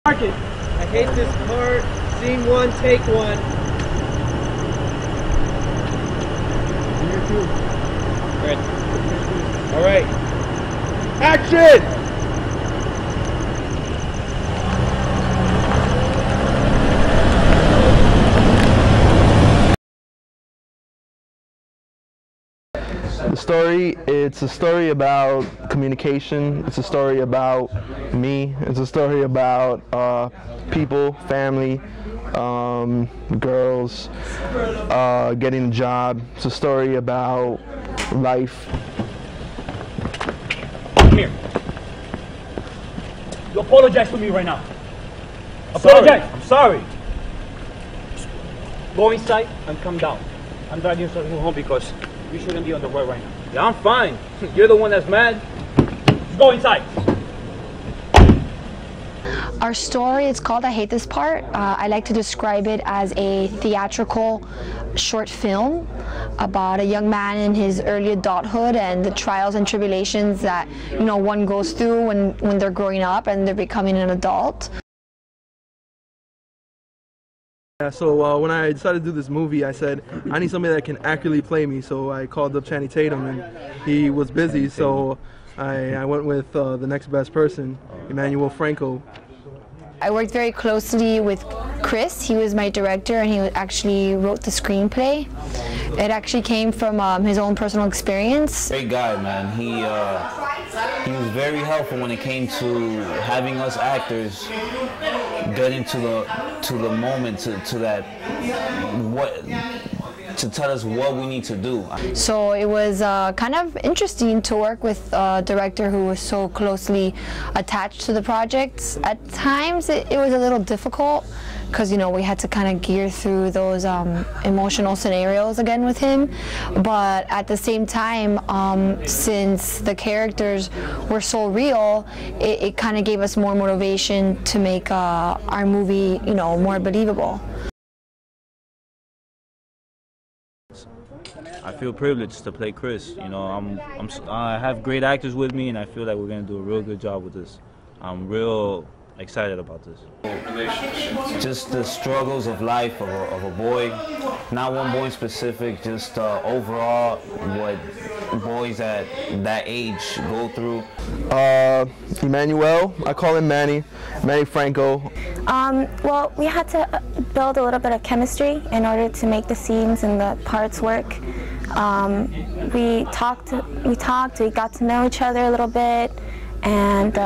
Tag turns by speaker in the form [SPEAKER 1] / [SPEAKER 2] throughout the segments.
[SPEAKER 1] Marcus, I hate this part. Scene 1, take 1. Here too. Good. All right. Action!
[SPEAKER 2] The story, it's a story about communication, it's a story about me, it's a story about people, family, girls, getting a job, it's a story about life.
[SPEAKER 1] Come here. You apologize to me right now. Apologize. I'm sorry. Go inside and come down. I'm dragging you home because you shouldn't be on the road right now. Yeah, I'm fine. You're the one that's mad. Just go inside.
[SPEAKER 3] Our story, it's called I Hate This Part. I like to describe it as a theatrical short film about a young man in his early adulthood and the trials and tribulations that, you know, one goes through when they're growing up and they're becoming an adult.
[SPEAKER 2] Yeah, so when I decided to do this movie, I said, I need somebody that can accurately play me, so I called up Channing Tatum, and he was busy, so I went with the next best person, Emmanuel Franco.
[SPEAKER 3] I worked very closely with Chris. He was my director, and he actually wrote the screenplay. It actually came from his own personal experience.
[SPEAKER 4] Great guy, man. He was very helpful when it came to having us actors get into the moment, to that to tell us what we need to do.
[SPEAKER 3] So it was kind of interesting to work with a director who was so closely attached to the project. At times it was a little difficult because, you know, we had to kind of gear through those emotional scenarios again with him. But at the same time, since the characters were so real, it kind of gave us more motivation to make our movie, you know, more believable.
[SPEAKER 5] I feel privileged to play Chris. You know, I have great actors with me, and I feel like we're gonna do a real good job with this. I'm real excited about this.
[SPEAKER 4] Just the struggles of life of a boy, not one boy in specific, just overall what boys at that age go through.
[SPEAKER 2] Emmanuel, I call him Manny Franco.
[SPEAKER 6] Well, we had to build a little bit of chemistry in order to make the scenes and the parts work. We talked, we got to know each other a little bit, and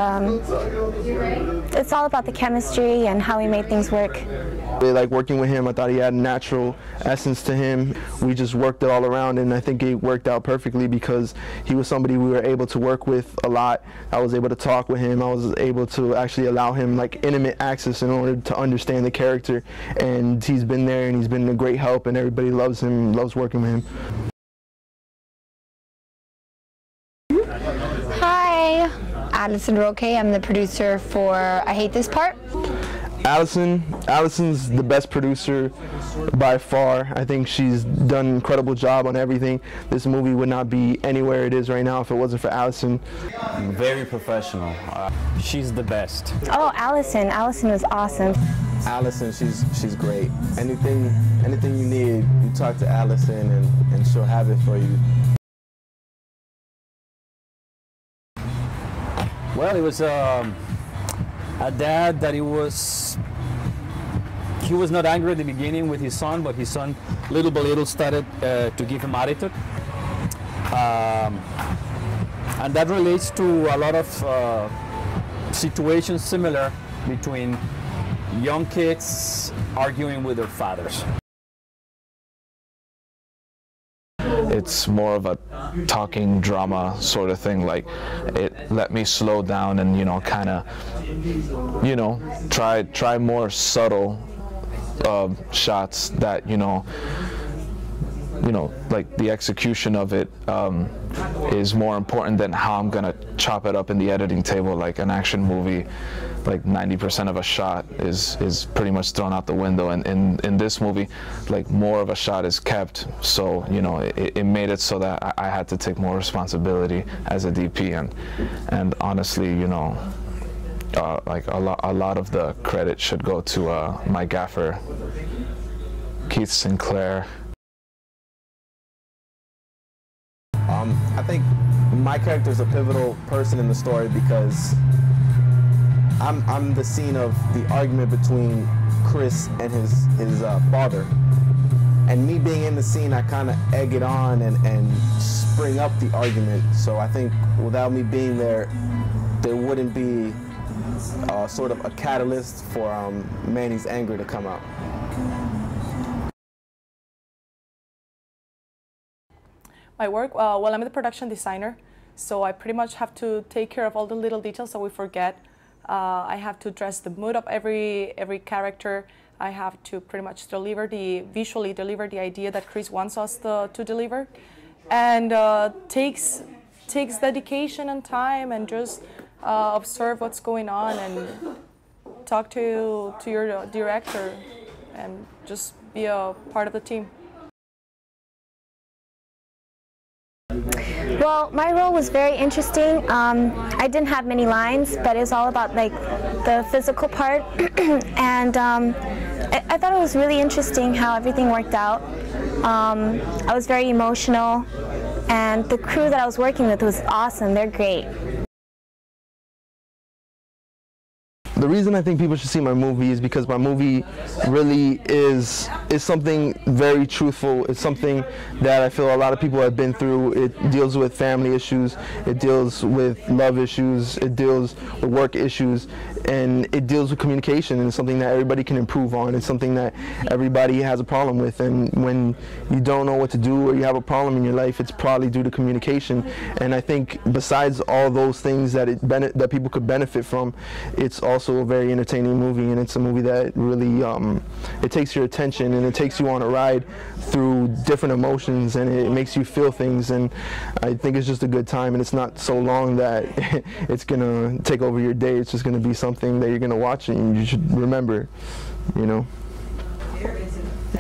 [SPEAKER 6] it's all about the chemistry and how we made things work.
[SPEAKER 2] I really like working with him. I thought he had a natural essence to him. We just worked it all around, and I think it worked out perfectly because he was somebody we were able to work with a lot. I was able to talk with him. I was able to actually allow him like intimate access in order to understand the character, and he's been there and he's been a great help, and everybody loves him, loves working with him.
[SPEAKER 3] Hi, Allison Roque. I'm the producer for I Hate This Part.
[SPEAKER 2] Allison's the best producer by far. I think she's done an incredible job on everything. This movie would not be anywhere it is right now if it wasn't for Allison.
[SPEAKER 4] Very professional.
[SPEAKER 7] She's the best.
[SPEAKER 6] Oh, Allison was awesome.
[SPEAKER 8] Allison, she's great. Anything you need, you talk to Allison and she'll have it for you.
[SPEAKER 7] Well, it was a dad that he was not angry at the beginning with his son, but his son little by little started to give him attitude. And that relates to a lot of situations similar between young kids arguing with their fathers.
[SPEAKER 9] It's more of a talking drama sort of thing. Like, it let me slow down and, you know, kind of, you know, try more subtle shots that, you know, like the execution of it is more important than how I'm gonna chop it up in the editing table. Like an action movie, like 90% of a shot is pretty much thrown out the window, and in this movie, like more of a shot is kept. So, you know, it made it so that I had to take more responsibility as a DP, and honestly, you know, like a lot of the credit should go to my gaffer, Keith Sinclair.
[SPEAKER 8] I think my character is a pivotal person in the story because I'm the scene of the argument between Chris and his father. And me being in the scene, I kind of egg it on and spring up the argument. So I think without me being there, there wouldn't be sort of a catalyst for Manny's anger to come out.
[SPEAKER 10] My work, well, I'm the production designer, so I pretty much have to take care of all the little details that we forget. I have to dress the mood of every character. I have to pretty much visually deliver the idea that Chris wants us to deliver. And takes dedication and time, and just observe what's going on and talk to your director and just be a part of the team.
[SPEAKER 6] Well, my role was very interesting. I didn't have many lines, but it was all about like the physical part. And I thought it was really interesting how everything worked out. I was very emotional, and the crew that I was working with was awesome. They're great.
[SPEAKER 2] The reason I think people should see my movie is because my movie really is something very truthful. It's something that I feel a lot of people have been through. It deals with family issues, it deals with love issues, it deals with work issues, and it deals with communication, and it's something that everybody can improve on. It's something that everybody has a problem with, and when you don't know what to do or you have a problem in your life, it's probably due to communication. And I think besides all those things that that people could benefit from, it's also a very entertaining movie, and it's a movie that really it takes your attention, and it takes you on a ride through different emotions, and it makes you feel things. And I think it's just a good time, and it's not so long that it's gonna take over your day. It's just gonna be something that you're gonna watch and you should remember, you know.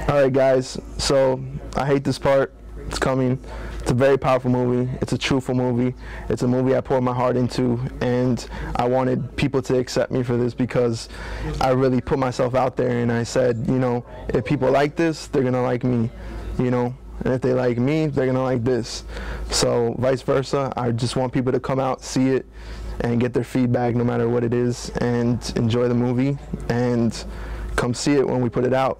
[SPEAKER 2] Alright guys, so I hate this part. It's coming. It's a very powerful movie. It's a truthful movie. It's a movie I poured my heart into, and I wanted people to accept me for this because I really put myself out there, and I said, you know, if people like this, they're gonna like me, you know, and if they like me, they're gonna like this. So vice versa, I just want people to come out, see it, and get their feedback no matter what it is, and enjoy the movie, and come see it when we put it out.